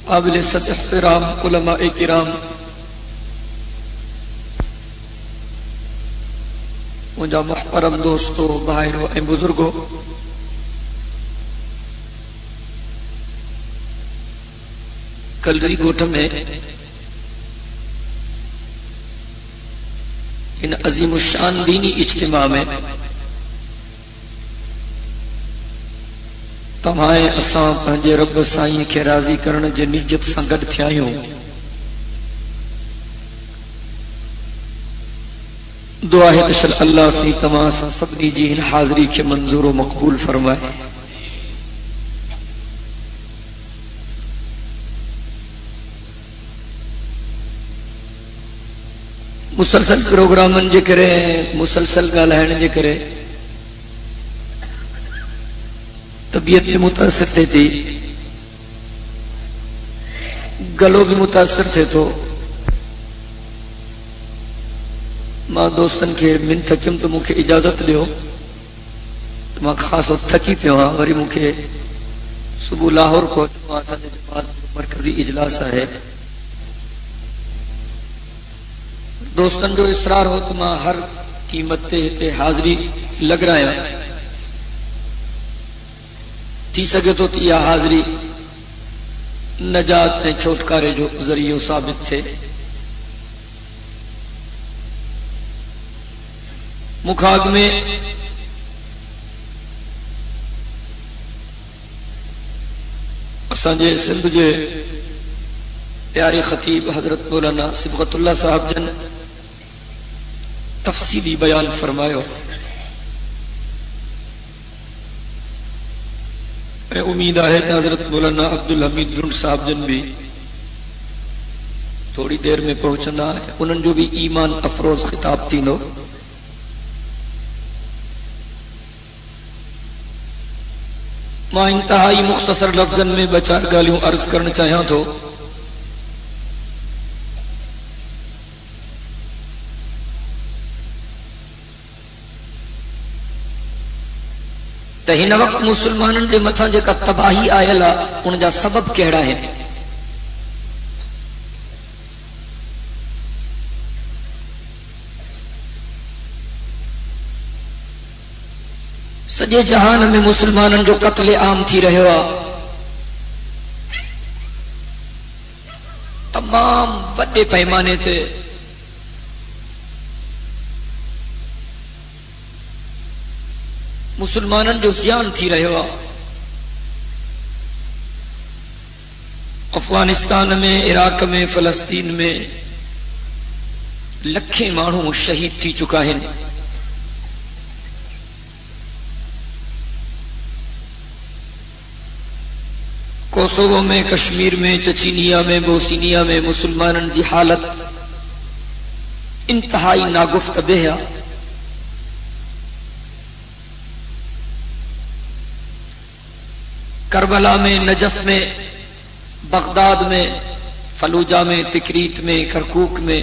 قابل سطح احترام علماء کرام، مجھا محترم دوستو، بھائیو اے بزرگو، کلری گوٹھ میں ان عظیم الشان دینی اجتماع میں تمہیں اساں پنجے رب سائیں کے راضی کرن جے نیت سان گڈ تھیاں۔ دعا ہے کہ اللہ سی تمام سبنی جی ان حاضری کے منظور و مقبول فرمائے۔ مسلسل پروگرامن جے کرے، مسلسل گالہن جے کرے طبیعت بھی متاثر تھے تھی، گلو بھی متاثر تھے، تو ماں دوستن کے من تھکم تو مکھے اجازت لیو، ماں خاص تھکی پیو ہاں، وری مکھے صبح لاہور کو جماعت مرکزی اجلاس ہے، دوستن جو اصرار ہو تو ماں ہر قیمت تے حاضری لگ رہا ہے، تھی سکے تو یہ حاضری نجات ہے چھوٹکارے جو ذریعہ ثابت تھے۔ مکھاگ میں اسانجے سندھ جے پیارے خطیب حضرت مولانا صبغت اللہ صاحب جن تفصیلی بیان فرمایا، میں امید ہے کہ حضرت مولانا عبدالحمید لنڈ صاحب جن بھی تھوڑی دیر میں پہنچنا ہے، انہوں جو بھی ایمان افروز خطاب تھی نو۔ ماں انتہائی مختصر لفظن میں بچار گالیوں عرض کرنا چاہیاں تو ہن وقت مسلمانن جے متھاں جے کا تباہی آئل ان جا سبب کہڑا ہے؟ سجے جہان میں مسلمانن جو قتل عام تھی رہے ہوا، تمام وڈے پیمانے تے مسلمانن جو زیان تھی رہے ہوا، افغانستان میں، عراق میں، فلسطین میں لکھیں مانوں شہید تھی چکا ہے۔ کوسوو میں، کشمیر میں، چچینیا میں، بوسینیا میں مسلمانن کی حالت انتہائی ناگفت بے۔ کربلا میں، نجف میں، بغداد میں، فلوجہ میں، تکریت میں، کرکوک میں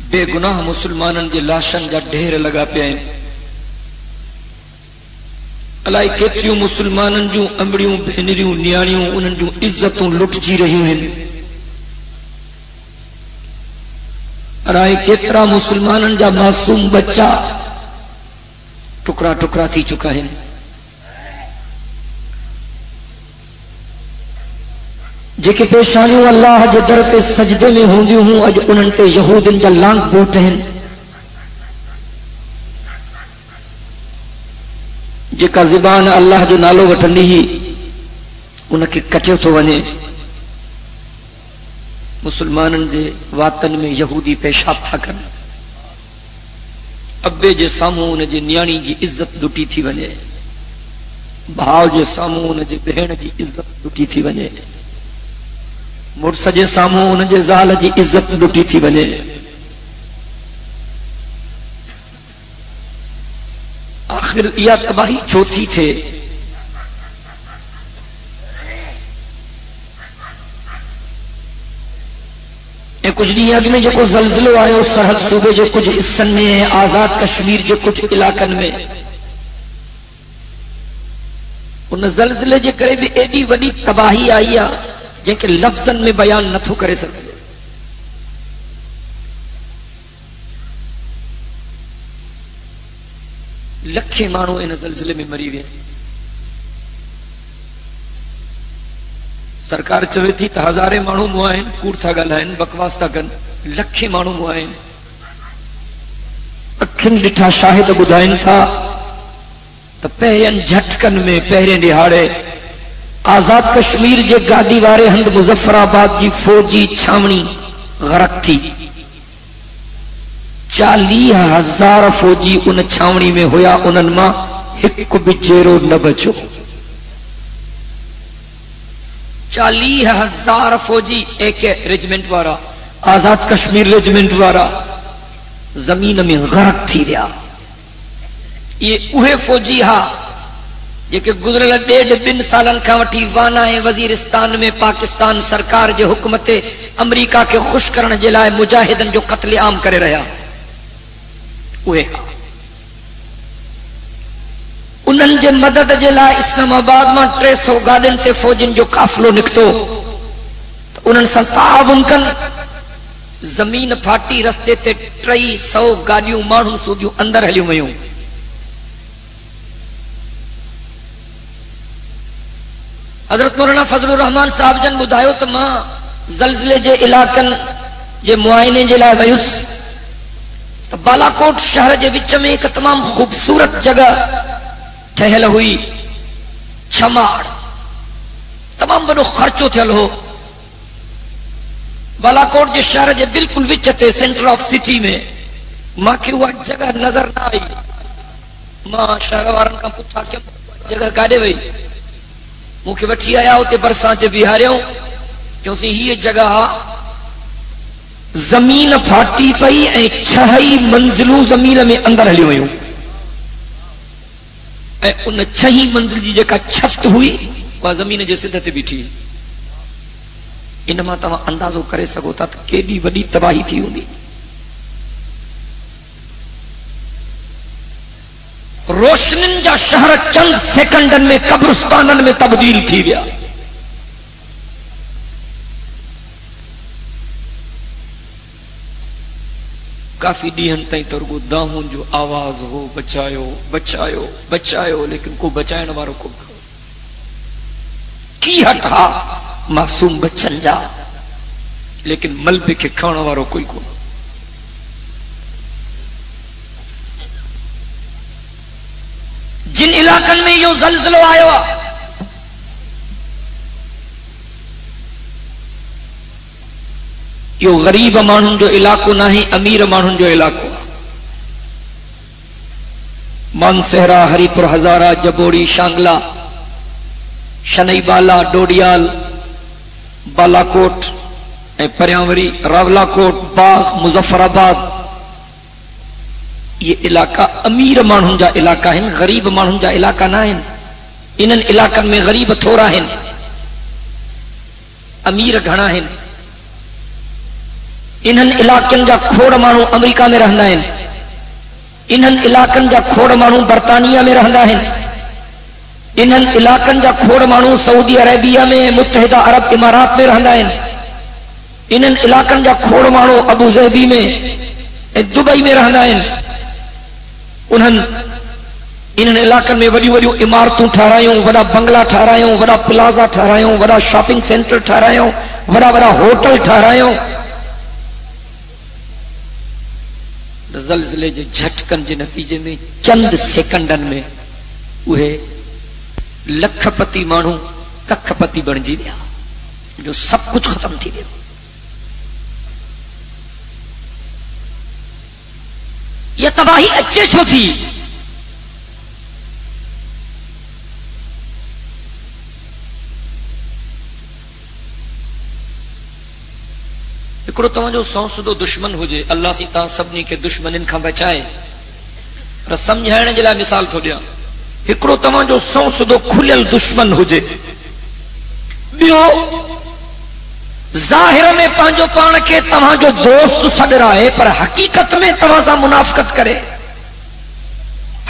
بے گناہ مسلمانن جے لاشن جا ڈھیر لگا پیا ہیں۔ الائی کیتریوں مسلمانن جو امڑیوں، بہنریوں، نیاڑیوں انہن جو عزتوں لٹ جی رہی ہیں۔ الائی کیترا مسلمانن جا معصوم بچہ ٹکرا ٹکرا تھی چکا ہے۔ جے کہ پیشانیوں اللہ جے در تے سجدے میں ہوندی ہوں، اج انہن تے یہودن جا لانگ بوٹ ہیں۔ جے کا زبان اللہ جو نالو وٹھنی ہی انہ کے کٹے تو ونے۔ مسلمانن جے واتن میں یہودی پیشاب تھا کر، ابے جے ساموں انہ جے نیانی جی عزت لٹی تھی ونے، بھاؤ جے ساموں انہ جے بہن جی عزت لٹی تھی ونے، مرس جے ساموں انہ جے زال جی عزت لٹی تھی ونے۔ آخر یہ تباہی چوتھی تھے۔ کچھ ڈی اگ میں جو کو زلزلو آئے اور سرحد صوبے جو کچھ حصن میں، آزاد کشمیر جو کچھ علاقن میں ان زلزلے جے کرے بھی ایڈی وڈی تباہی آئی ہے جن کے لفظن میں بیان نہ تھو کرے سکتے. لکھیں مانو ان زلزلے میں مری وے. سرکار چوے تھی تو ہزارے مانو موائن کوڑ تھا گلائن بکواس تھا گن. لکھیں مانو موائن اکھن ڈٹھا شاہد بدائن تھا تو پہرین جھٹکن میں پہرین دہاڑے آزاد کشمیر جے گاڑی وارے ہند مظفر آباد جی فوجی چھاونی غرق تھی. 40,000 فوجی ان چھاونی میں ہویا. انن ماں ایک بچیرو نہ بچو. 40,000 فوجی ایک ریجمنٹ وارا آزاد کشمیر ریجمنٹ وارا زمین میں غرق تھی رہا. یہ اوہے فوجی ہا جے گزرل 1.5 سالن کا وٹھی وانا وزیرستان میں پاکستان سرکار جے حکومت امریکہ کے خوش کرن جے لائے مجاہدن جو قتل عام کرے رہا. اوہے ہا انہن جے مدد جے لائے اسلام آباد میں 300 گاڑین تے فوجن جو قافلو نکتو. انہن سا تعاون کن زمین پھاٹی رستے تے 300 گاڑیوں مانو سودیوں اندر ہلیوں ویوں. حضرت مولانا فضل الرحمان صاحب جن بدھایو تو ماں زلزلے جے علاقن جے معائنے جے لائے ویوس. بالاکوٹ شہر جے وچ میں ایک تمام خوبصورت جگہ ٹھہل ہوئی چھماڑ تمام بڑو خرچو تھل ہو. بالاکوٹ جے شہر جے بالکل وچ تے سینٹر آف سٹی میں ماں کی وہ جگہ نظر نہ آئی. ماں شہر وارن کا پوچھا کہ جگہ کاڈے وئی. مکھے وٹھی آیا ہوتے برساں چ بیہاریوں کیوں سی یہ جگہ زمین پھاٹی پئی اے 6 منزلوں زمین میں اندر ہلی ویوں. اے ان 6 منزل جی جکا چھت ہوئی وہ زمین جے سدھے تے بیٹھی. انما تما اندازو کرے سگو تا کیڈی وڈی تباہی تھی ہوندی. روشنن جا شہر چند سیکنڈن میں قبرستانن میں تبدیل تھی گیا. کافی ڈیہن تائیں ترگو داہون جو آواز ہو بچایو بچایو بچایو لیکن کو بچائن وارو کو کی ہٹا معصوم بچن جا لیکن ملبے کے کھانا وارو کوئی کو. جن علاقن میں یہ زلزلہ آیا یہ غریب مانن جو علاقوں نہ ہی امیر مانن جو علاقوں. مانسہرا ہری پور ہزارہ جبوڑی شانگلہ شنئی بالا ڈوڈیال بالاکوٹ پریاوری راولا کوٹ باغ مظفر آباد یہ علاقہ امیر مانن جا علاقہ ہیں غریب مانن جا علاقہ نہ ہیں. انن علاقن میں غریب تھوڑا ہیں امیر گھنا ہیں. انہن علاقن جا کھوڑ مانو امریکہ میں رہندا ہیں. انہن علاقن جا کھوڑ مانو برطانیہ میں رہندا ہیں. انہن علاقن جا کھوڑ مانو سعودی عربیہ میں متحدہ عرب امارات میں رہندا ہیں. انہن علاقن جا کھوڑ مانو ابو ظہبی میں دبئی میں رہندا ہیں. انہن علاقن میں وڈی وڈی عمارتوں ٹھہرایوں وڈا بنگلہ ٹھہرایوں وڈا پلازا ٹھہرایوں وڈا شاپنگ سینٹر ٹھہرایوں وڈا وڈا ہوٹل ٹھہرایوں. زلزلے جے جھٹکن جے نتیجے میں چند سیکنڈن میں وہ لکھ پتی مانو ککھ پتی بن جی دیا جو سب کچھ ختم تھی دیا. یہ تباہی اچھے چھو تھی. جو سو دشمن ہو جائے اللہ سی تا سبنی کے دشمن ان کا بچائے پر سمجھائنے جلا مثال تھو دیا. ہکڑو تمام جو سو کھلل دشمن ہو جائے بیو ظاہر میں پانچو پان کے تمام جو دوست سڈ رہا ہے پر حقیقت میں تمام سا منافقت کرے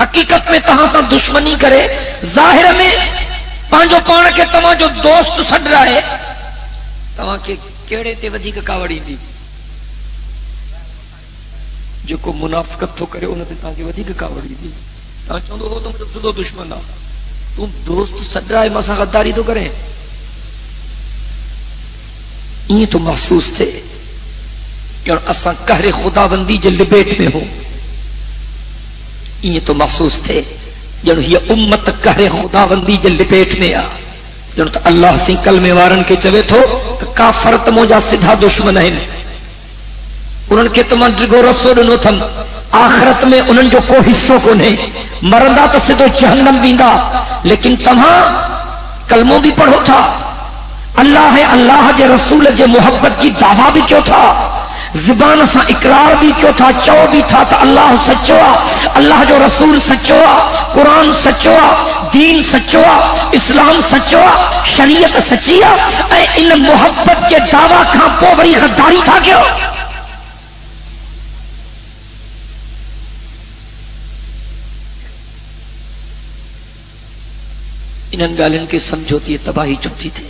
حقیقت میں تمام سا دشمنی کرے. ظاہر میں پانچو پان کے تمہاں جو دوست سڈ رہا ہے تمہاں کے کیڑے تے وجی کا کاوڑی دی جو کو منافقت تو کرے انہوں تے تاں کے وجی کا کاوڑی دی تاں چاہندو ہو تو مجھے سدو دشمن آ تم دوست سڈ رہا ہے مسا غداری تو کریں یہ تو محسوس تھے کہ اساں قہر خدا بندی جے لپیٹ میں ہوں یہ تو محسوس تھے جنہوں یہ امت قہر خدا بندی جے لپیٹ میں آ جنہوں تو اللہ سی کلمے وارن کے چوے تھو کافر تمو جا سدھا دشمن ہیں انہوں کے تمہاں ڈرگو رسول نو تھم آخرت میں انہوں جو کو حصوں کو نہیں مرندہ تو سدھو جہنم بیندا لیکن تمہاں کلموں بھی پڑھو تھا اللہ ہے اللہ جے رسول جے محبت کی دعویٰ بھی کیوں تھا زبان سا اقرار بھی کیوں تھا چو بھی تھا تو اللہ سچوا اللہ جو رسول سچوا قرآن سچوا دین سچوا اسلام سچوا شریعت سچیا اے ان محبت کے دعویٰ کھاں پو بڑی غداری تھا کیوں انہن گالن کے سمجھوتی تباہی چوتی تھے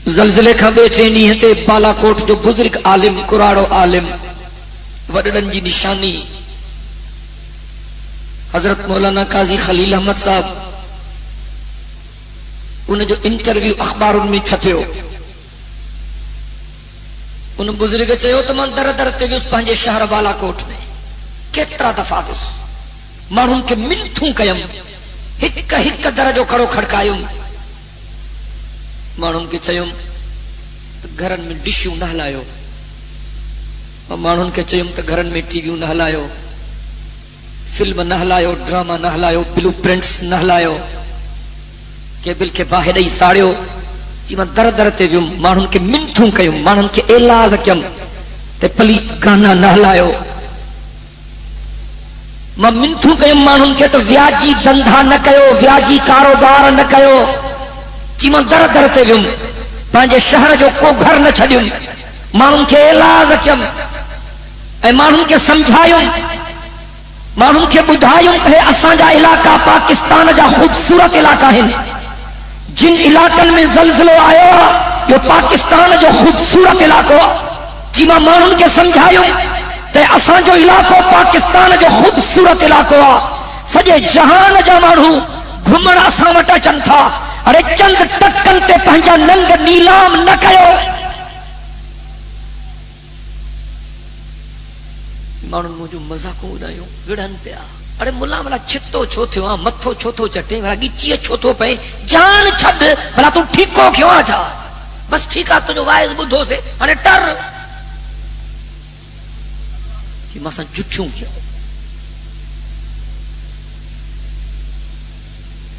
زلزلے کھا بیٹھے نہیں تے بالا کوٹ جو بزرگ عالم قرآڑو عالم وڈڑن جی نشانی حضرت مولانا قاضی خلیل احمد صاحب انہیں جو انٹرویو اخبار ان میں چھپے ہو انہیں بزرگ چاہے تو من در در تے اس پانجے شہر بالا کوٹ میں کترا دفعہ بس مارون کے منتھوں کیم ہک ہک درجو کھڑو کھڑکایوں مانون کے چیوں تو گھرن میں ڈشوں نہ ہلایو مانون کے چیوں تو گھرن میں ٹی ویوں نہ ہلایو فلم نہ ہلایو ڈرامہ نہ ہلایو بلو پرنٹس نہ ہلایو کیبل کے باہر ہی ساڑیو جی میں در در تے ویم مانون کے منتھوں کیوں مانون کے اعلاز کیم تے پلیت گانا نہ ہلایو میں منتھوں کیوں مانون کے تو ویاجی دندھا نہ کیو ویاجی کاروبار نہ کیو چی من در در تے ویم پانجے شہر جو کو گھر نہ چھڑیوں مانن کے علاج کیم اے مانن کے سمجھایوں مانن کے بدھایوں کہ اساں جا علاقہ پاکستان جا خوبصورت علاقہ ہیں جن علاقن میں زلزلہ آیا جو پاکستان جو خوبصورت علاقہ جی مانن کے سمجھایوں تے اساں جو علاقہ پاکستان جو خوبصورت علاقہ سجے جہان جا مانو گھمن اساں وٹا چن تھا ارے چند ٹکن تے پہنجا ننگ نیلام نہ کیو مانن مجھو مزاق اڑایو وڑن پیا ارے ملا ملا چھتو چھو تھو متھو چھو تھو چٹے ملا گچی چھو تھو پے جان چھڈ بلا تو ٹھیکو کیوں آ جا بس ٹھیک آ تو جو وائز بدھو سے ارے ٹر کہ مسا جٹھوں کیا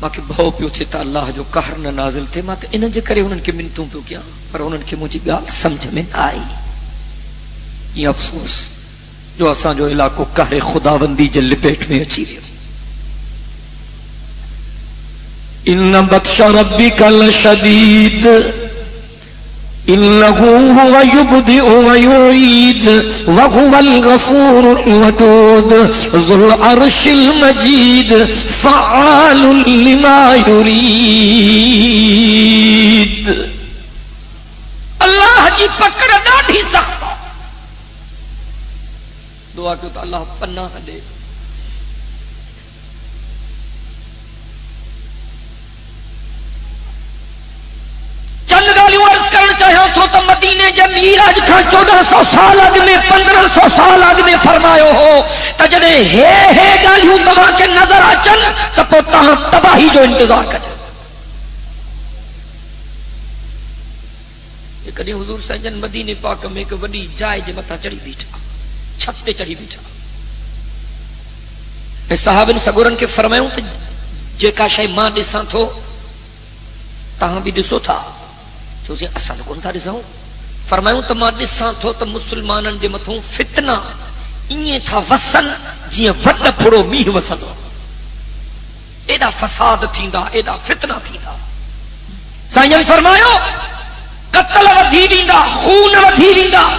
باقی بھاؤ پیو تھے تا اللہ جو قہر نہ نازل تھے ماں تو انہوں جے کرے انہوں کے منتوں پیو کیا پر انہوں کے مجھے گال سمجھ میں آئی یہ افسوس جو اساں جو علاقوں قہر خداوندی جے لپیٹ میں اچھی دیا ان بطش ربک لشدید انه هو يبدئ ويعيد وهو الغفور الودود ذو العرش المجيد فعال لما يريد اللہ جی پکڑ ڈاڈھی سخت دعا کہ اللہ پناہ دے چند گالیوں عرض کرنا چاہیے تو مدینے جمیل آج کھا 1400 سال آگ میں 1500 سال آگ میں فرمایو ہو تجنے ہے گالیوں تباہ کے نظر آچن تپو تاہاں تباہی جو انتظار کر یہ کدی حضور سجن مدینے پاک میں ایک وڈی جائے جے متا چڑھی بیٹھا چھت تے چڑھی بیٹھا میں صحابن سگورن کے فرمایوں تے جے کا شے ماں ڈساں تھو تاہاں بھی ڈسو تھا تو اسے اصل کون تھا ڈساں فرمایوں تو ماں ڈساں تھو تو مسلمانن دے متھوں فتنہ ایے تھا وسن جی وڈ پھڑو میہ وسن ایڈا فساد تھیندا ایڈا فتنہ تھیندا سائیں فرمایو قتل ودھی ویندا خون ودھی ویندا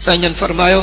سائیں فرمايو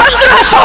1500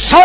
100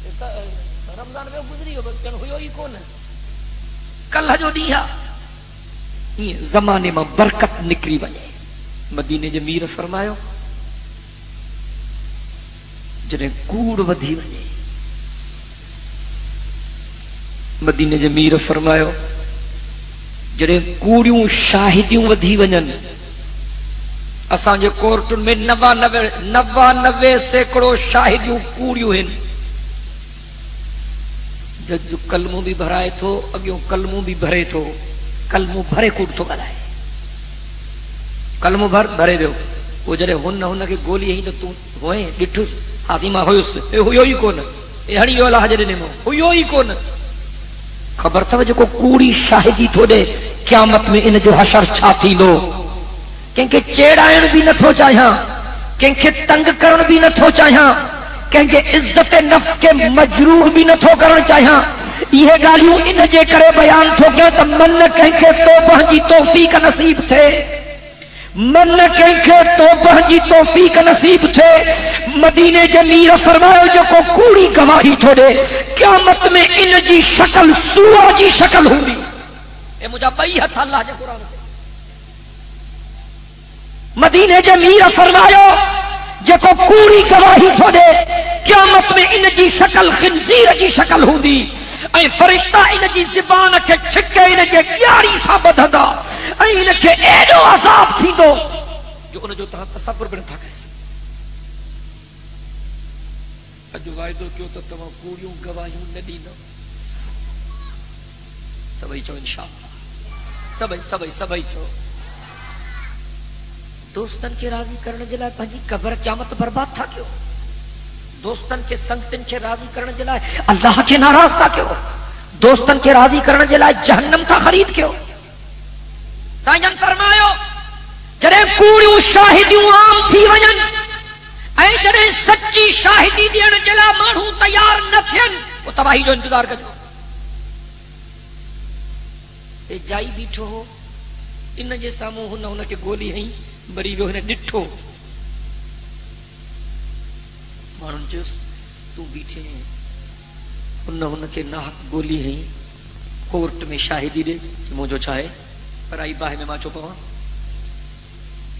رمضان میں گزری ہو بچن ہوئی ہوئی کون کل جو ڈیہا یہ زمانے میں برکت نکری ونے مدینے جو میر فرمایا جنہیں کوڑ ودھی ونے مدینے جو میر فرمایا جنہیں کوڑیوں شاہدیوں ودھی ونن اسان جو کورٹن میں 99 سینکڑوں شاہدیوں کوڑیوں ہیں جج جو کلموں بھی بھرائے تھو اگیوں کلموں بھی بھرے تھو کلموں بھرے کوڑ تو گلائے کلموں بھرے دیو وہ جڑے ہن کے گولی ہی تو ہوئے ڈٹھس حاسیمہ ہوئس اے ہوئی کون اے ہڑی والا حجر نے ہوئی کون خبر تھا جو کو کوڑی شاہدی تھوڑے قیامت میں ان جو حشر چھا تھی لو کہیں کہ چیڑائن بھی نہ تھو چاہیاں کہیں کہ تنگ کرن بھی نہ تھو چاہیاں کہیں کہ عزت نفس کے مجروح بھی نہ تھو کرن چاہیاں یہ گالیوں ان جے کرے بیان تھو کیا تو من کہیں کہ توبہ جی توفیق نصیب تھے من کہیں کہ توبہ جی توفیق نصیب تھے مدینے جمیر فرماؤ جو کو کوڑی گواہی تھو دے قیامت میں ان جی شکل سورا جی شکل ہوگی اے مجھا بئی ہتھ اللہ جے قرآن سے مدینے جمیر فرماؤ جو کو کوڑی گواہی تھو دے قیامت میں ان جی شکل خنزیر جی شکل ہوگی اے فرشتہ ان جی زبان کے چھکے ان جے گیاری سا بدھدا اے ان کے ایڈو عذاب تھی دو جو ان جو تہاں تصور بن تھا کیسے اجو وائدو کیوں تو تمہاں کوڑیوں گواہیوں ندی نو سبئی چو انشاءاللہ سبئی چو دوستن کے راضی کرنے جلائے پنجی قبر قیامت برباد تھا کیوں دوستن کے سنگتن کے راضی کرنے جلائے اللہ کے ناراض تھا کیوں دوستن کے راضی کرنے جلائے جہنم تھا خرید کیوں سائنجن فرمایو جڑے کوڑیوں شاہدیوں عام تھی ونن اے جڑے سچی شاہدی دین جلا مانو تیار نہ تھن وہ تباہی جو انتظار کرو اے جائی بیٹھو ہو ان جے سامو ہن کے گولی ہیں بری وہ نے ڈٹھو مانن جس تو بیٹھے ہیں ان کے ناحق گولی ہیں کورٹ میں شاہدی دے کہ مجھو چاہے پر آئی باہ میں ماں چو پوا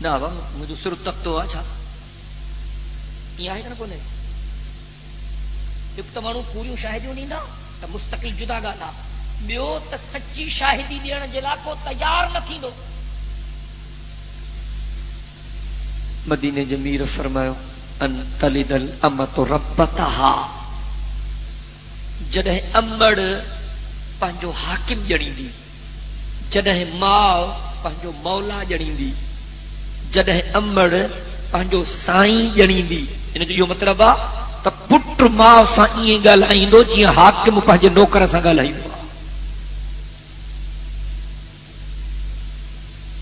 نہ آوا مجھو سر تک تو آچھا یہ آئے گا نا کونے جب تمہارو پوریوں شاہدیوں نہیں نا تا مستقل جدا گالا بیو تا سچی شاہدی دینا جلا کو تیار نہ تھی دو مدینے جمیر فرماؤ ان تلد الامت ربتہا جڑے امڑ پانجو حاکم جڑی دی جڑے ماں پانجو مولا جڑی دی جڑے امڑ پانجو سائیں جڑی دی ان جو مطلب آ تا پٹر ماں سائیں گل آئیں دو جی حاکم پانجے نوکر سا گل آئیں دو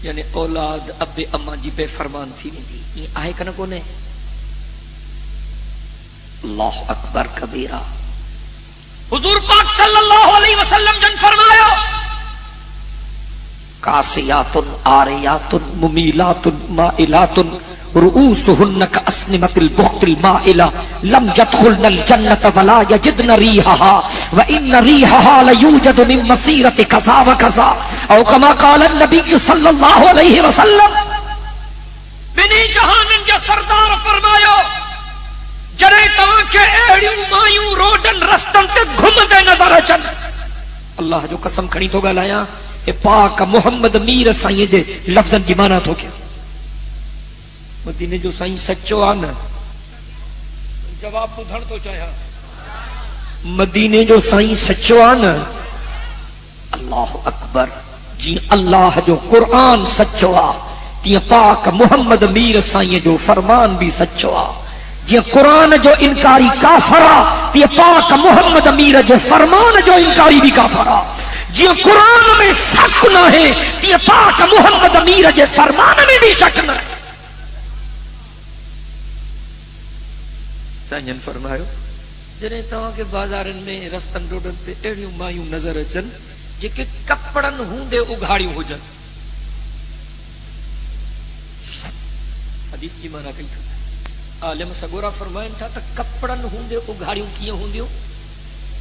یعنی اولاد اب اما جی بے فرمان تھی نہیں دی یہ آئے کنا کونے اللہ اکبر کبیرہ حضور پاک صلی اللہ علیہ وسلم جن فرمایا کاسیات آریات ممیلات مائلات رؤوسهن كأسنمة البخت المائلة لم يدخلن الجنة ولا يجدن ريحها وإن ريحها ليوجد من مسيرة كذا وكذا أو كما قال النبي صلى الله عليه وسلم بنی جہان جا سردار فرمایا جڑے تاں کے ایڑیوں مایوں روڈن رستن تے گھمدے نظر اچن اللہ جو قسم کھڑی تو گالایا اے پاک محمد میر سائیں جے لفظن کی معنی تو کیا مدینے جو سائیں سچو آنا جواب بدھڑ تو چاہیا مدینے جو سائیں سچو آنا اللہ اکبر جی اللہ جو قرآن سچو آ تی پاک محمد میر سائیں جو فرمان بھی سچو آ جی قرآن جو انکاری کافرہ تی پاک محمد میر جو فرمان جو انکاری بھی کافرہ جی قرآن میں شک نہ ہے تی پاک محمد میر جو فرمان میں بھی شک نہ ہے سائیں فرماؤ جنہیں تاں کے بازارن میں رستن ڈوڈن تے ایڑیوں مایوں نظر اچن جے کہ کپڑن ہوں دے اگھاڑیوں ہو جن حدیث کی معنی کئی تھا عالم سگورا فرمائن تھا تا کپڑن ہوں دے اگھاڑیوں کیے ہوں دیو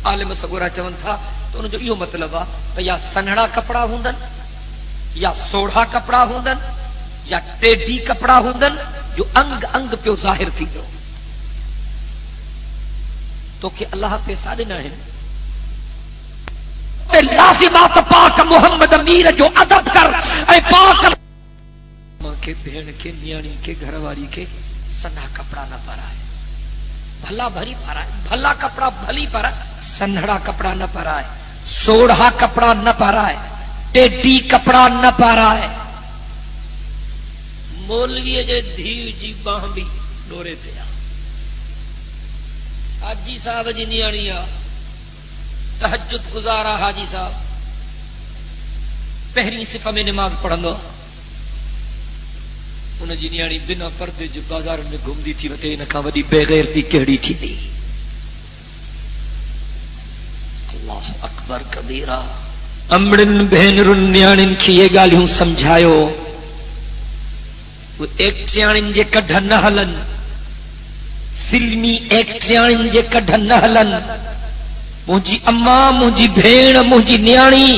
عالم سگورا چون تھا تو ان جو یہ مطلب ہے تو یا سنہڑا کپڑا ہوندن یا سوڑھا کپڑا ہوندن یا ٹیڈی کپڑا ہوندن جو انگ انگ پہ ظاہر تھی دو تو کہ اللہ پہ سادے نہ ہیں لازمات پاک محمد امیر جو ادب کر اے پاک ماں کے بہن کے نیانی کے گھر والی کے سنہا کپڑا نہ پارا ہے بھلا بھری پارا ہے بھلا کپڑا بھلی پارا سنہڑا کپڑا نہ پارا ہے سوڑھا کپڑا نہ پارا ہے ٹیڈی کپڑا نہ پارا ہے مولوی جے دھیو جی باہ بھی ڈورے تے حاجی صاحب جی نیانی تہجد گزارا حاجی صاحب پہری صفحہ میں نماز پڑھندو ان جی نیانی بنا پردے جو بازار میں گھومدی تھی وتے ان کا وڈی بے غیرتی کیڑی تھی دی اللہ اکبر کبیرہ امڑن بہنرن نیانن کی یہ گالیوں سمجھایو وہ ایک سیانن جے کڈھن نہ ہلن فلمی ایک سیانن جے کڈھن نہ ہلن مجھے اماں مجھے بھیڑ مجھے نیانی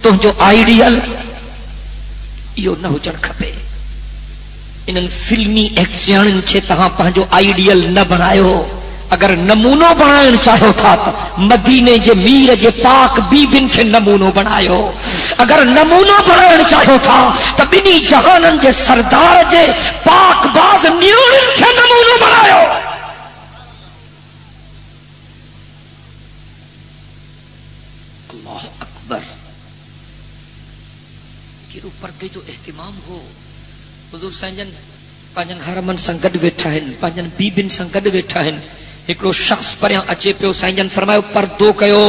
تو جو آئیڈیل یہ نہ ہو چڑھ کھپے انہن فلمی ایکشن چھے تہاں پہنجو آئیڈیل نہ بنائے ہو اگر نمونو بنائن چاہو تھا تو مدینے جے میر جے پاک بی بن کے نمونو بنائے ہو اگر نمونو بنائن چاہو تھا تو بنی جہانن جے سردار جے پاک باز نیونن کے نمونو بنائے ہو اللہ اکبر کیرو پردے جو اہتمام ہو حضور سنجن پانجن حرمن سنگد ویٹھا ہیں پانجن بیبن سنگد ویٹھا ہیں ایکڑو شخص پریاں اچے پیو سنجن فرمائے پردو کیو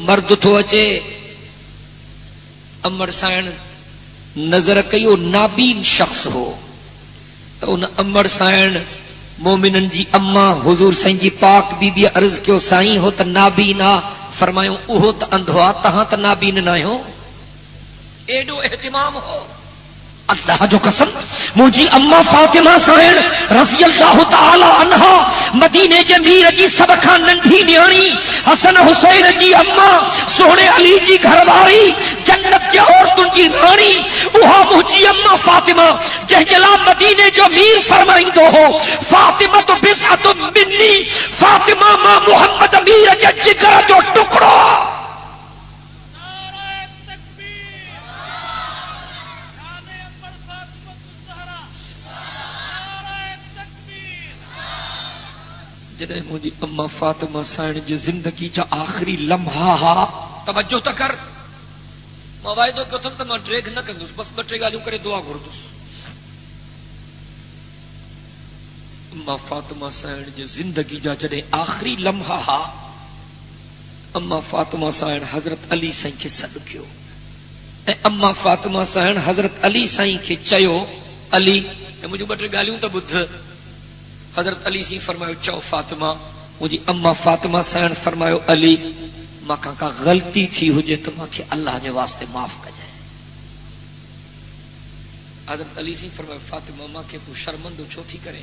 مرد تو اچے امر سائن نظر کیو نابین شخص ہو تو ان امر سائن مومنن جی اما حضور سائن جی پاک بی بی عرض کیو سائیں ہو تا نابینا فرمائیوں اوہو تا اندھوا تہاں تا نابین نہ ہو ایڈو اہتمام ہو اللہ جو قسم مجھے اما فاطمہ سائن رضی اللہ تعالی عنہ مدینے جے میر جی سبکھا ننڈھی نیانی حسن حسین جی اما سونے علی جی گھرواری جنت جے عورتن جی رانی وہاں مجھے اما فاطمہ جہ جلا مدینے جو میر فرمائی دو ہو فاطمہ تو بسعت منی فاطمہ ما محمد امیر جے جگر جو ٹکڑا جنہیں مجھے اما فاطمہ سائن جو زندگی جا آخری لمحہ ہا توجہ تکر موائدوں کو تم تمہیں ڈریگ نہ کندوس بس بٹرے گالیوں کرے دعا گردوس اما فاطمہ سائن جو زندگی جا جنہیں آخری لمحہ ہا اما فاطمہ سائن حضرت علی سائن کے صدقیو اما فاطمہ سائن حضرت علی سائن کے چیو علی مجھے بٹرے گالیوں تا بدھ حضرت علی سی فرمایو چو فاطمہ مجھے اما فاطمہ سائن فرمایو علی ماں کا غلطی تھی ہو جے تو ماں کے اللہ نے واسطے معاف کر جائے حضرت علی سی فرمایو فاطمہ ماں کے تو شرمندو چھو تھی کرے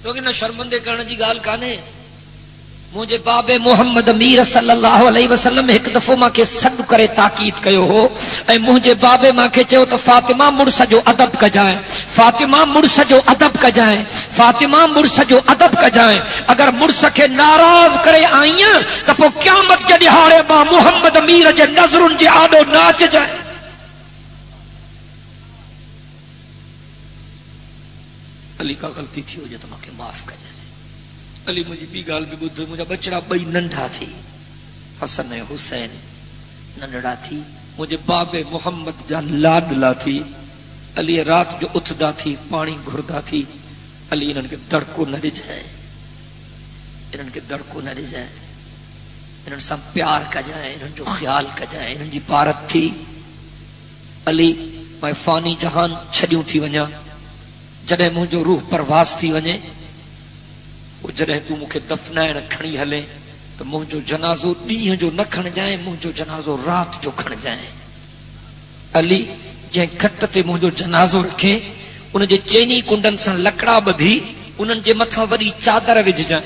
تو کہ نہ شرمندے کرنے جی گال کانے مجھے باب محمد امیر صلی اللہ علیہ وسلم ایک دفعہ ماں کے صد کرے تاکید کیو ہو اے مجھے باب ماں کے چاہو تو فاطمہ مرسا جو ادب کا جائیں فاطمہ مرسا جو ادب کا جائیں فاطمہ مرسا جو ادب کا جائیں اگر مرسا کے ناراض کرے آئیں تو پو قیامت جے دہاڑے ماں محمد امیر جے نظرن جے آڈو ناچ جائیں علی کا غلطی تھی ہو جائے تو ماں کے معاف کر جائیں علی مجھے بھی گال بھی بدھ مجھے بچڑا بئی ننڈا تھی حسن حسین ننڈا تھی مجھے باب محمد جان لاڈلا تھی علی رات جو اتھدا تھی پانی گھردا تھی علی انہن کے دڑکو نہ جائے انہن کے دڑکو نہ جائے انہن سب پیار کا جائے انہن جو خیال کا جائے انہن جی پارت تھی علی میں فانی جہان چھڑیوں تھی ونیا جڑے مجھو روح پرواز تھی ونجے جڏهن تو مکھے دفنائن کھڑی ہلے تو مجھو جنازو ڏينهن جو نہ کھن جائیں مجھو جنازو رات جو کھن جائیں علی جن کھٹ تے مجھو جنازو رکھے ان جے چینی کنڈن سان لکڑا بدھی انن جے مٿا وڏي چادر وجھ جائیں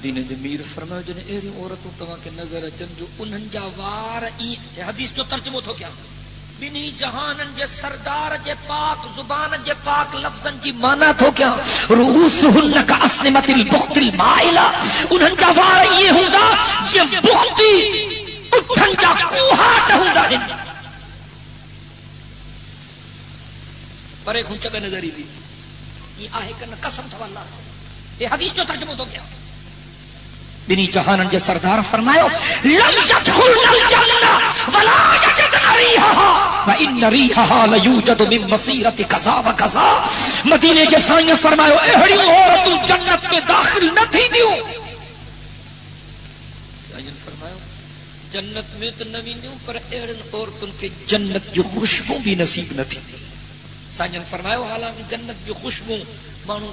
مدینے دے میر فرمایا جنے اہڑی عورتوں تواں کے نظر اچن جو انہن جا وار ای حدیث جو ترجمہ تھو کیا بنی جہانن جے سردار جے پاک زبان جے پاک لفظن جی مانا تھو کیا رؤوسہن کا اسنمت البخت المائلہ انہن جا وار یہ ہوندا جے بختی اٹھن جا کوہاٹ ہوندا ہے پر ایک ہنچا نظری بھی یہ آہے کرنا قسم تھا اللہ یہ حدیث جو ترجمہ تو کیا بنی جہانن جے سردار فرمایا لم يدخلن الجنہ ولا يجدن ریحها وان ریحها لیوجد من مسیرۃ کذا وکذا مدینے کے سائیں فرمایا اہڑی عورت جنت میں داخل نہ تھی دیو سائیں فرمایا جنت میں تو نہ ویندیو پر اہڑن عورتن کے جنت جو خوشبو بھی نصیب نہ تھی سائیں فرمایا حالانکہ جنت جو خوشبو مانو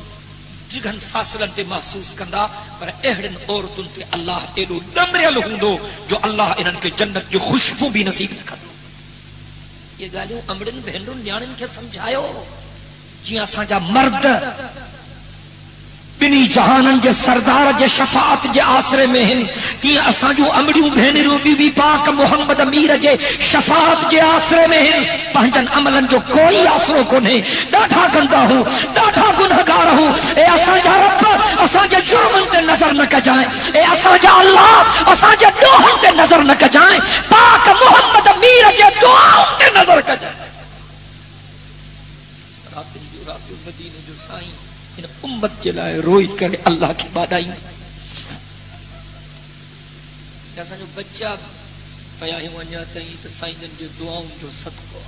جگن فاصلن تے محسوس کندا پر اہڑن عورتن تے اللہ ایلو دمریل ہوندو جو اللہ انہن کے جنت کی خوشبو بھی نصیب کردو یہ گالیوں امڑن بہنرن نیانن کے سمجھائیو جی اساں جا مرد بنی جہانن جے سردار جے شفاعت جے آسرے میں ہیں تی اساں جو امڑیوں بہنروں بی بی پاک محمد امیر جے شفاعت جے آسرے میں ہیں پہنجن عملن جو کوئی آسروں کو نہیں ڈاٹھا گندہ ہوں ڈاٹھا گنہگار ہوں اے اساں جا رب اساں جے جرمن تے نظر نہ کجائیں اے اساں جا اللہ اساں جے دوہن تے نظر نہ کجائیں پاک محمد امیر جے دعاؤں تے نظر کجائیں رات مدینے جو سائیں ان امت کے لائے روئی کرے اللہ کی بادائی جیسا جو بچہ پیا ہی ونجاتا ہی تو سائیں جن جو دعاؤں جو صدقو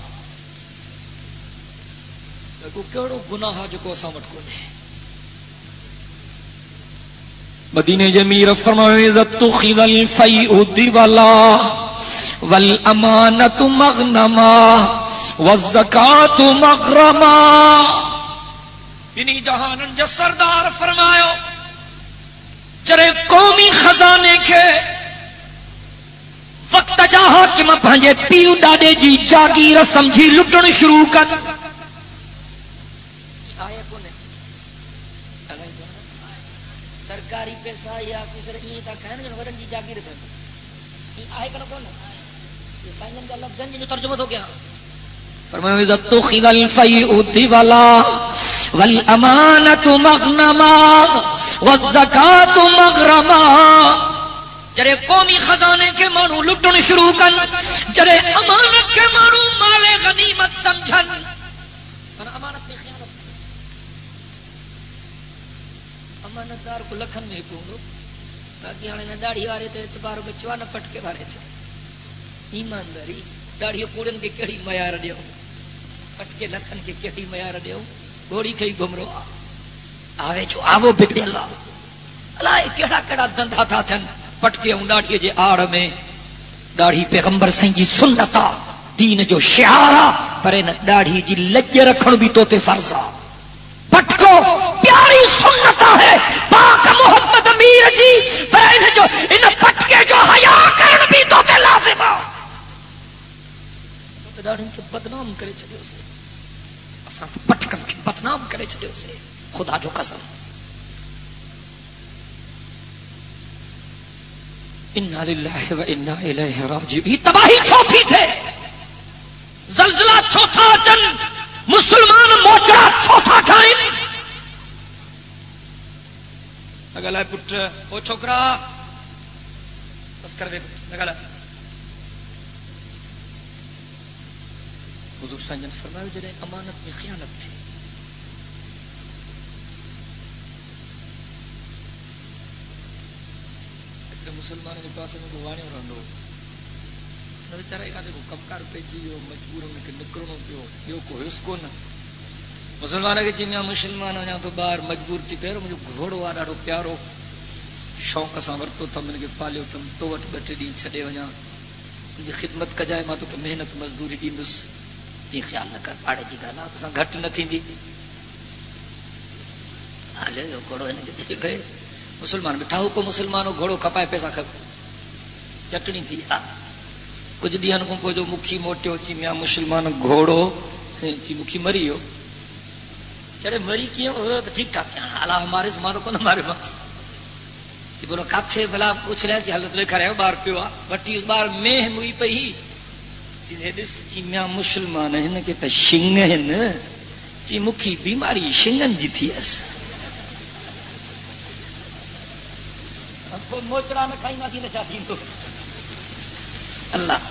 لگو کیڑو گناہ جو کو سامت کو نہیں مدینے جمیر فرمائے عزت خذ الفیء دیوالا والامانت مغنما والزکاة مغرما بنی جہانن جس سردار فرماؤ جرے قومی خزانے کے وقت جاہا کہ میں بھانجے پیو ڈاڈے جی جاگیر سمجھی لٹن شروع کر آئے کونے سرکاری پیسہ یا آفیسر یہ تا کہنے کہ نگرن جی جاگیر تھا آئے کنا کونے یہ سائنن کا لفظ جنہوں ترجمہ ہو گیا فرمایا عزت خذ الفیء دیوالا والامانت مغنما والزکاة مغرما جرے قومی خزانے کے مانو لٹن شروع کن جرے امانت کے مانو مال غنیمت سمجھن امانت میں خیانت امانت دار کو لکھن میں کونگو باقی آنے نہ داڑھی آرے تھے اعتبار بچوا نہ پٹکے بارے تھے ایمانداری داڑھی کوڑن کے کیڑی میار دیو پٹکے لکھن کے کیڑی میار دیو گوڑی کئی گمرو آوے جو آوو بگڑے اللہ کیڑا کیڑا دندھا تھا تھن پٹکے ہوں ڈاڑھی جے آڑ میں ڈاڑھی پیغمبر سائیں جی سنتا دین جو شعارا پر ان ڈاڑھی جی لج رکھن بھی تو تے فرضا پٹکو پیاری سنتا ہے پاک محمد امیر جی پر ان جو ان پٹکے جو حیا کرن بھی تو تے لازمہ تو ڈاڑھی کے بدنام کرے چلے اسے پٹکن کے بدنام کرے چلے اسے خدا جو قسم انا للہ و انا الیہ راجعون تباہی چوتھی تھے زلزلہ چوتھا جن مسلمان موجرہ چوتھا ٹائم اگر لائے پٹ او چھوکرا بس کر دے لگا لائے حضور صلی اللہ علیہ وسلم فرمایا جنہیں امانت میں خیانت تھی مسلمانوں کے پاس میں گوانے اور رندو نہ بیچارہ ایک آدھے کو کم کار پہ چیئے مجبور ہونے کے نکرنوں پہ ہو یہ کوئی اس کو نہ مسلمانوں کے جنہیں مسلمانوں جہاں تو باہر مجبور تھی پہرو مجھے گھوڑو آ رہا پیارو شوق کا سامر تو تم ان کے پالے تم تو وٹ بچے دین چھڑے وجہ ان کی خدمت کا جائے ماں تو کہ محنت مزدوری دین دوس جی خیال نہ کر پاڑے جی گانا تو ساں گھٹ نہ تھی دی آلے جو گھوڑو انہیں کے دیکھ گئے مسلمان بٹھاؤ کو مسلمانوں گھوڑو کپائے پیسہ کھپ چٹنی تھی کچھ دیان کو جو مکھی موٹے ہوتی میاں مسلمان گھوڑو تھی مکھی مری ہو چڑے مری کیوں ہو تو ٹھیک ٹھاک جانا اللہ ہمارے زمانوں کو نہ ہمارے پاس جی بولو کاتھے بلا پوچھ رہے جی حالت لکھا رہے بار پیوا وٹی اس بار میں موئی پئی جی دس جی میاں مسلمان ہیں کہ تے شنگ ہیں جی مکھی بیماری شنگن جی تھی اس اب موچڑا نہ کھائی نہ تھی نہ چاہتی تو اللہ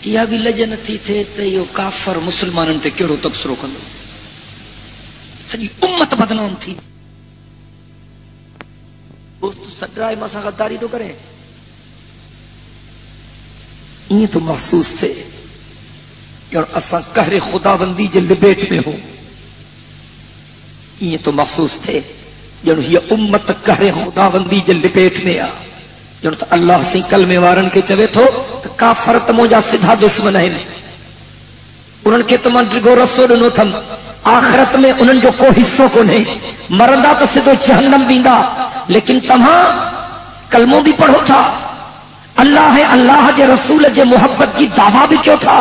یا بھی لجن تھی تھے تے یو کافر مسلمانن تے کیڑو تبصرو کندو سجی امت بدنام تھی دوست سڈرائے مسا غداری تو کریں یہ تو محسوس تھے کہ اساں قہر خدا بندی جے لپیٹ میں ہوں یہ تو محسوس تھے جنو یہ امت قہر خدا بندی جے لپیٹ میں آ جنو تو اللہ سے کلمے وارن کے چوے تھو تو کافر تمو جا سدھا دشمن ہیں انہن کے تمن ڈگو رسول نو تھم آخرت میں انہن جو کو حصوں کو نہیں مرندہ تو سدھو جہنم بیندا لیکن تمہاں کلموں بھی پڑھو تھا اللہ ہے اللہ جے رسول جے محبت کی دعویٰ بھی کیوں تھا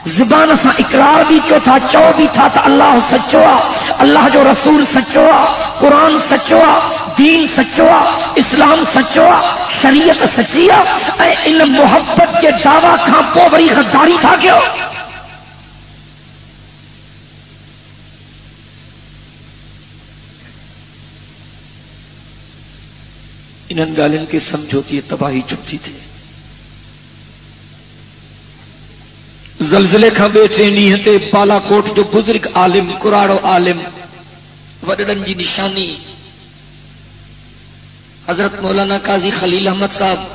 زبان سا اقرار بھی کیوں تھا چو بھی تھا تو اللہ سچوا اللہ جو رسول سچوا قرآن سچوا دین سچوا اسلام سچوا شریعت سچیا اے ان محبت کے دعویٰ کھاں پو بڑی غداری تھا کیوں انہن گالن کے سمجھوتی تباہی چھپتی تھے زلزلے کھا بیٹھے نہیں تے بالا کوٹ جو بزرگ عالم قراڑو عالم وڈڑن جی نشانی حضرت مولانا قاضی خلیل احمد صاحب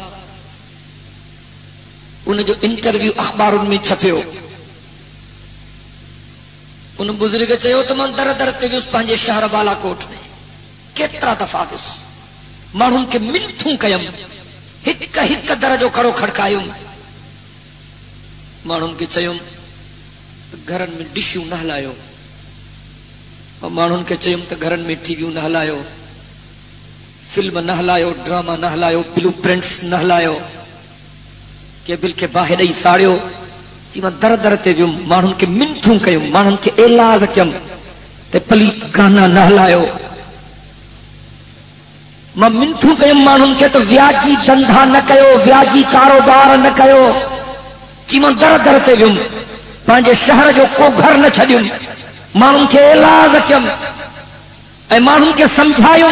انہیں جو انٹرویو اخبارن میں چھپے ہو ان بزرگ چاہے تو من در در تے اس پانجے شہر بالا کوٹ میں کترا دفعہ اس مانون کے منتھوں کیم ہک درجو کھڑو کھڑکایوں مانون کے چیوں گھرن میں ڈشوں نہ ہلایو اور مانون کے چیوں تو گھرن میں ٹی ویوں نہ ہلایو فلم نہ ہلایو ڈرامہ نہ ہلایو بلو پرنٹس نہ ہلایو کیبل کے باہر ہی ساڑیو جی میں در در تے ویوں مانون کے منتھوں کیوں مانون کے علاج کیم تے پلیت گانا نہ ہلایو میں منتھوں کیم مانون کے تو ویاجی دندھا نہ کیو ویاجی کاروبار نہ کیو کی من در در تے ویم پانجے شہر جو کو گھر نہ چھڈیوں مانن کے علاج کیم اے مانن کے سمجھایوں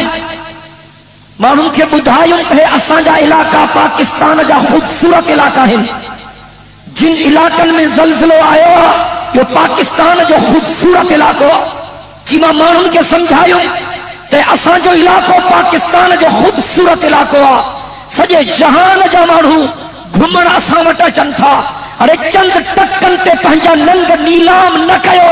مانن کے بدھایوں کہ اساں جا علاقہ پاکستان جا خوبصورت علاقہ ہیں جن علاقن میں زلزلہ آیا یہ پاکستان جو خوبصورت علاقہ کی مانن کے سمجھایوں تے اساں جو علاقہ پاکستان جو خوبصورت علاقہ سجے جہان جا مانو گھمن اساں وٹا چن تھا ارے چند ٹکن تے پہنجا ننگ نیلام نہ کیو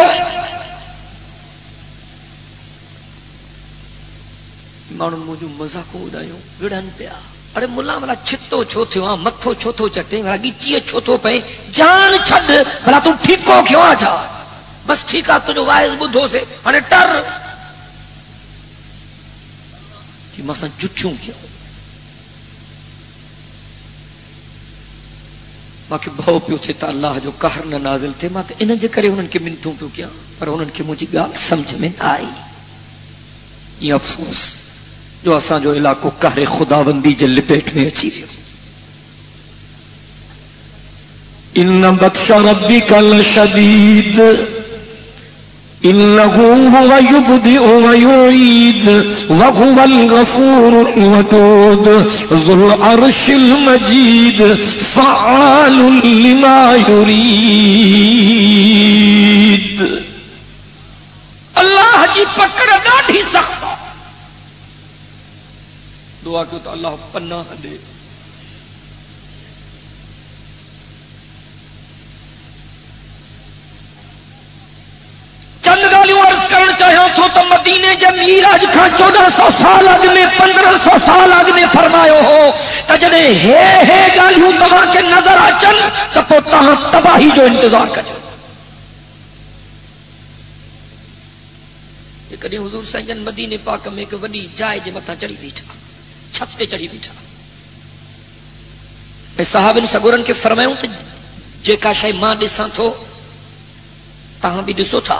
مانو مجھو مزاق اڑایو وڑن پیا ارے ملا ملا چھتو چھو تھو متھو چھو تھو چٹے ملا گیچی چھو تھو پے جان چھڈ بھلا تو ٹھیکو کیوں آ جا بس ٹھیکا تجو وائز بدھو سے ارے ٹر کہ مسا جٹھوں کیوں باقی بھاؤ پیو تھے تا اللہ جو قہر نہ نازل تھے ماں انہاں جے کرے انہاں کے منتوں پیو کیا پر انہاں کے مجھے گال سمجھ میں آئی یہ افسوس جو اساں جو علاقوں قہر خداوندی جے لپیٹ میں اچھی ان بطش ربک لشدید انہو هو یبدئ ویعید وهو الغفور الودود ذو العرش المجید فعال لما یرید اللہ جی پکڑ ڈاڈھی سخت دعا کیوں تو اللہ پناہ دے چند گالیوں عرض کرنا چاہیے تو مدینے جب میراج کھا 1400 سال اگنے 1500 سال اگنے فرمایو ہو تجنے ہے گالیوں تمہاں کے نظر آچن تو تہاں تباہی جو انتظار کر کدی حضور سنجن مدینے پاک میں ایک وڈی جائے جے متھا چڑھی بیٹھا چھت تے چڑھی بیٹھا میں صحابن سگورن کے فرمایوں تے جے کا شے ماں ڈساں تھو تہاں بھی ڈسو تھا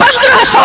1500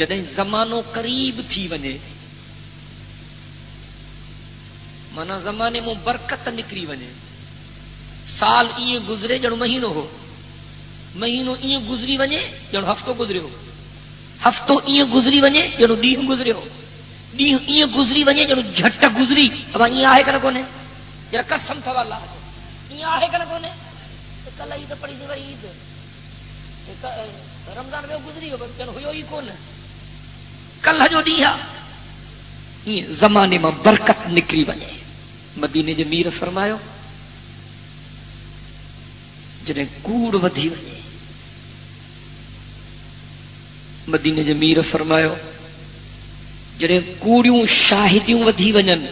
جڏهن زمانو قریب تھی وڃي مانا زمانے مون برکت نکری وڃي سال ائين گزرے ڄڻ مہینو ہو مہینو ائين گزري وڃي ڄڻ ہفتو گزريو ہفتو ائين گزري وڃي ڄڻ ڏينهن گزريو ڏينهن ائين گزري وڃي ڄڻ جھٽ گزري اب ائين آهي ڪن ڪونهي يا قسم ٿا الله ائين آهي ڪن ڪونهي کل عيد پڙي ٿي وری عيد رمضان میں گزری ہو ڄڻ هيو ئي ڪون کل جو ڏينهن ائين زمانے میں برکت نکري وڃي مدینے جو میر فرمايو جڏهن کوڑ وڌي وڃي مدینے جو میر فرمايو جڏهن کوڑیون شاهديون وڌي وڃن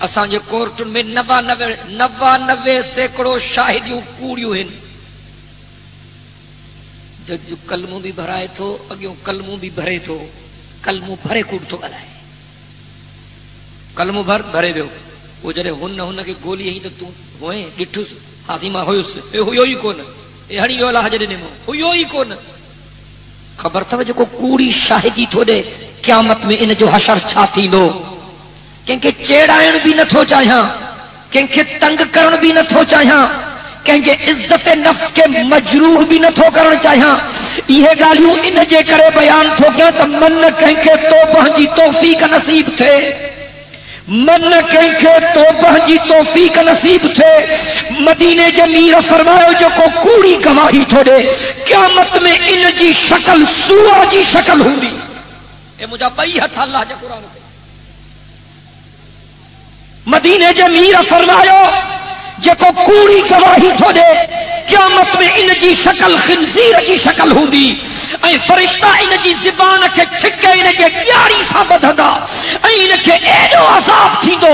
اسان جي کورٽن میں 99% شاهديون کوڑيون هن جج کلمو بھی بھرائے تو اگيون کلمو بھی بھرے تو کلمو بھرے کوڑ تو ڳالهائے کلمو بھرے ويو وہ جڏهن هن کي گولي هي ته تو ہوئے ڏٺس حازما ہويس اے هيو ئي کون اے هڻي ويو الله جڏهن نمو هيو ئي کون خبر تھا جو کوڑی شاهدي تو ڏے قیامت میں ان جو حشر چھا تھیندو کنکے چيڙائڻ بھی نٿو چاهيان کنکے تنگ کرن بھی نٿو چاهيان کنکے عزت نفس کے مجروح بھی نٿو کرن چاهيان یہ گالیوں ان جے کرے بیان تھو کیا ت من کنکے توبہ جی توفیق نصیب تھے من کنکے توبہ جی توفیق نصیب تھے مدینے جے میر فرمایا جو کو کوڑی گواہی تھو ڏے قیامت میں ان جی شکل سور جی شکل ہوندی اے مجھا بئی ہتھ اللہ جے قرآن تے مدینے جے میر فرمایا جو کو کوڑی گواہی تھو ڏے قیامت میں ان جی شکل خنزیر جی شکل ہوندی اے فرشتہ ان جی زبان کي ڇڪي ان کي ڄاڙي سان ٻڌندا ۽ ان کي ايڏو عذاب ٿيندو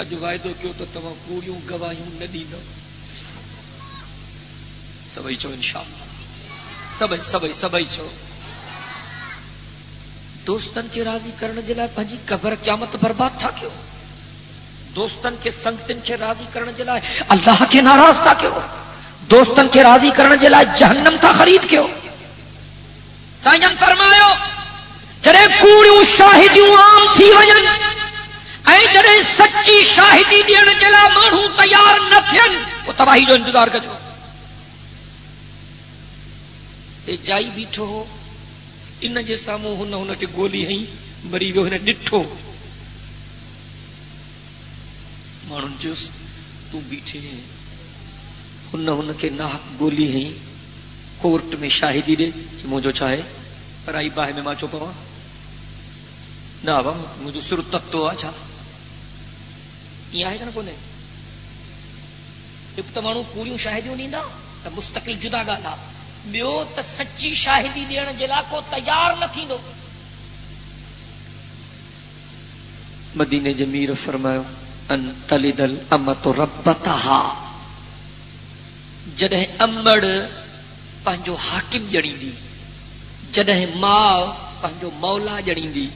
اڄ واعدو کيو ته توهان کوڙيون گواهيون نه ڏيندو سڀئي چو انشاءالله سڀئي چو دوستن کے راضی کرنے جلائے پنجی قبر قیامت برباد تھا کیوں دوستن کے سنگتن کے راضی کرنے جلائے اللہ کے ناراض تھا کیوں دوستن کے راضی کرنے جلائے جہنم تھا خرید کیوں سائیں فرمایا جڑے کوڑیوں شاہدیوں عام تھی وجن اے جڑے سچی شاہدی ڈیڑ جلا مانو تیار نہ تھن وہ تباہی جو انتظار کجو اے جائی بیٹھو ہو ان جے ساموں ہن کے گولی ہئی مری ویو ہن ڈٹھو مانن جوس تو بیٹھے ہن کے نہ گولی ہئی کورٹ میں شاہدی دے کہ مجھو چاہے پرائی باہ میں ماچو پوا نہ وا مجھو سر تک تو اچھا یہ ہے نا کونے ایک تمانو کوڑیوں شاہدیوں نیندا تا مستقل جدا گالا بیو ت سچی شاہدی ڈیڑ جلا کو تیار نہ تھیندو مدینے جمیر فرمایا ان تلد الامت ربتها جڑے امڑ پنجو حاکم جڑیندی جڑے ماں پنجو مولا جڑیندی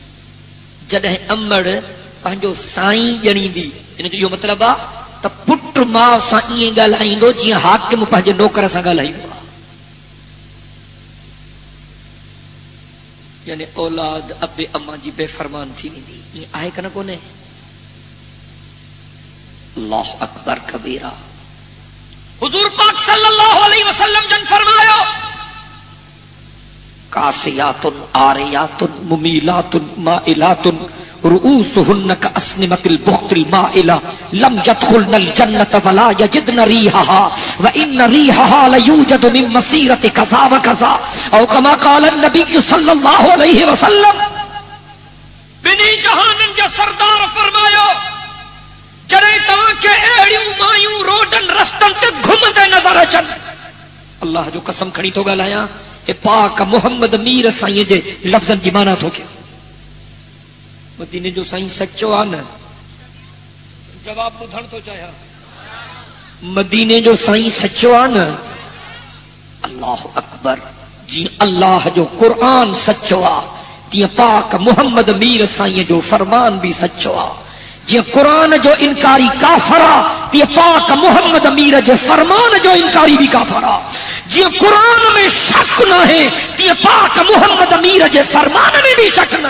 جڑے امڑ پنجو سائیں جڑیندی ان جو مطلب آ ت پٹ ماں سا ای گالائیندو جی حاکم پنجے نوکر سا گالائیندو یعنی اولاد اب اما جی بے فرمان تھی ویندی یہ آئے کنا کونے اللہ اکبر کبیرہ حضور پاک صلی اللہ علیہ وسلم جن فرمایا کاسیات آریات ممیلات مائلات رؤوسهن كأسنمة البخت المائلة لم يدخلن الجنة ولا يجدن ريحها وإن ريحها ليوجد من مسيرة كذا وكذا أو كما قال النبي صلى الله عليه وسلم بني جہانن جا سردار فرمایا جڑے تاں کے ایڑیوں مایوں روڈن رستن تے گھمدے نظر اچن اللہ جو قسم کھڑی تو ڳالھايان اے پاک محمد میر سائیں جے لفظن جی معنی تو کیا مدینے جو سائیں سچو آن جواب بدھن تو چاہیا مدینے جو سائیں سچو آن اللہ اکبر جی اللہ جو قرآن سچو آ جی پاک محمد میر سائیں جو فرمان بھی سچو آ جی قرآن جو انکاری کافرا تی پاک محمد امیر جے فرمان جو انکاری بھی کافرا جی قرآن میں شک نہ ہے تی پاک محمد امیر جے فرمان میں بھی شک نہ